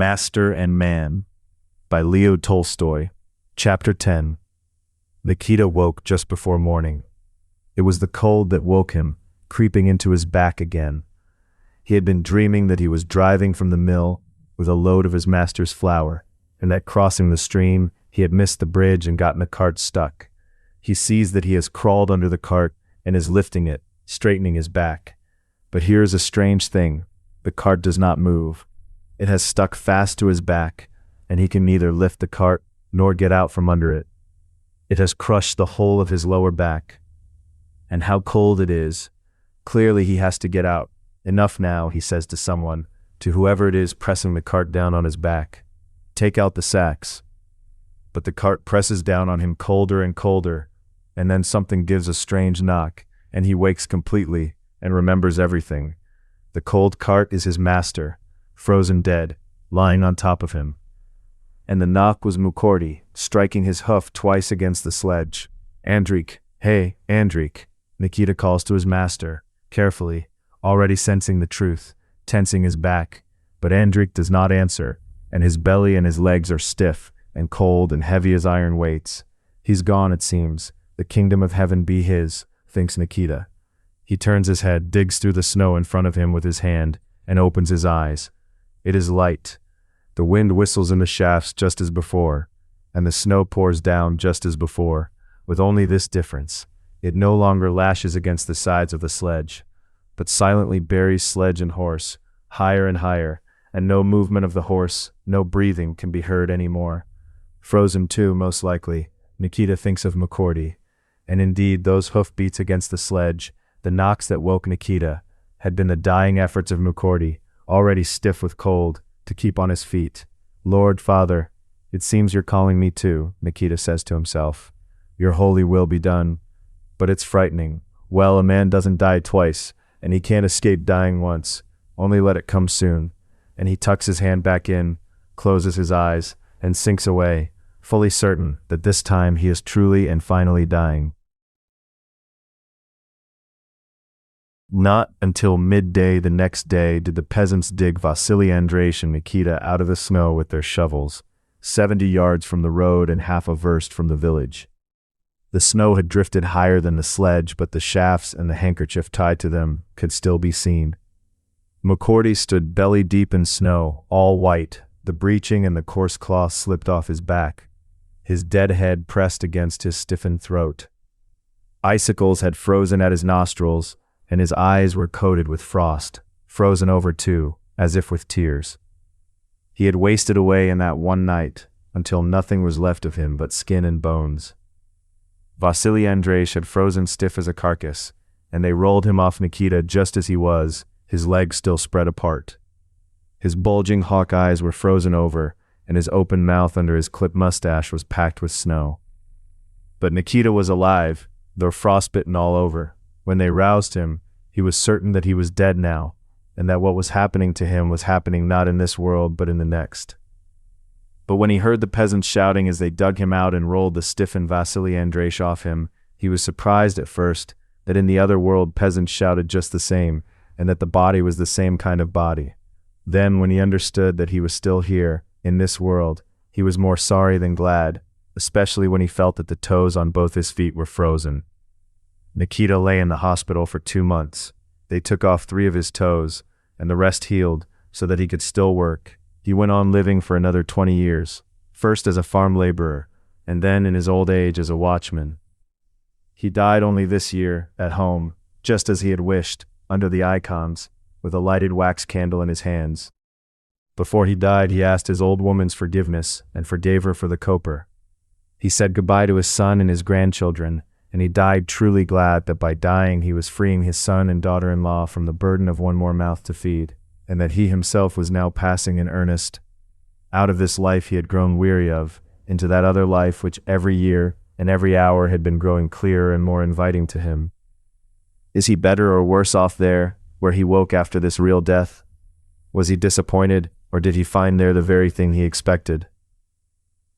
Master and Man by Tolstoy. Chapter 10. Nikita woke just before morning. It was the cold that woke him, creeping into his back again. He had been dreaming that he was driving from the mill with a load of his master's flour, and that crossing the stream, he had missed the bridge and gotten the cart stuck. He sees that he has crawled under the cart and is lifting it, straightening his back. But here is a strange thing. The cart does not move. It has stuck fast to his back, and he can neither lift the cart nor get out from under it. It has crushed the whole of his lower back. And how cold it is. Clearly he has to get out. Enough now, he says to someone, to whoever it is pressing the cart down on his back. Take out the sacks. But the cart presses down on him colder and colder, and then something gives a strange knock, and he wakes completely and remembers everything. The cold cart is his master, frozen dead, lying on top of him. And the knock was Mukorty, striking his hoof twice against the sledge. Andrik, hey, Andrik, Nikita calls to his master, carefully, already sensing the truth, tensing his back. But Andrik does not answer, and his belly and his legs are stiff and cold and heavy as iron weights. He's gone, it seems. The kingdom of heaven be his, thinks Nikita. He turns his head, digs through the snow in front of him with his hand, and opens his eyes. It is light. The wind whistles in the shafts just as before, and the snow pours down just as before, with only this difference. It no longer lashes against the sides of the sledge, but silently buries sledge and horse, higher and higher, and no movement of the horse, no breathing can be heard any more. Frozen too, most likely, Nikita thinks of Mukorty, and indeed those hoofbeats against the sledge, the knocks that woke Nikita, had been the dying efforts of Mukorty, already stiff with cold, to keep on his feet. Lord, Father, it seems you're calling me too, Nikita says to himself. Your holy will be done. But it's frightening. Well, a man doesn't die twice, and he can't escape dying once. Only let it come soon. And he tucks his hand back in, closes his eyes, and sinks away, fully certain that this time he is truly and finally dying. Not until midday the next day did the peasants dig Vasily Andreich and Nikita out of the snow with their shovels, 70 yards from the road and half a verst from the village. The snow had drifted higher than the sledge, but the shafts and the handkerchief tied to them could still be seen. Mukorty stood belly deep in snow, all white, the breeching and the coarse cloth slipped off his back, his dead head pressed against his stiffened throat. Icicles had frozen at his nostrils, and his eyes were coated with frost, frozen over too, as if with tears. He had wasted away in that one night, until nothing was left of him but skin and bones. Vasily Andreich had frozen stiff as a carcass, and they rolled him off Nikita just as he was, his legs still spread apart. His bulging hawk eyes were frozen over, and his open mouth under his clipped mustache was packed with snow. But Nikita was alive, though frostbitten all over. When they roused him, he was certain that he was dead now, and that what was happening to him was happening not in this world but in the next. But when he heard the peasants shouting as they dug him out and rolled the stiffened Vasily Andreich off him, he was surprised at first that in the other world peasants shouted just the same, and that the body was the same kind of body. Then, when he understood that he was still here, in this world, he was more sorry than glad, especially when he felt that the toes on both his feet were frozen. Nikita lay in the hospital for 2 months. They took off 3 of his toes, and the rest healed, so that he could still work. He went on living for another 20 years, first as a farm laborer, and then in his old age as a watchman. He died only this year, at home, just as he had wished, under the icons, with a lighted wax candle in his hands. Before he died, he asked his old woman's forgiveness and forgave her for the copper. He said goodbye to his son and his grandchildren, and he died truly glad that by dying he was freeing his son and daughter-in-law from the burden of one more mouth to feed, and that he himself was now passing in earnest out of this life he had grown weary of, into that other life which every year and every hour had been growing clearer and more inviting to him. Is he better or worse off there, where he woke after this real death? Was he disappointed, or did he find there the very thing he expected?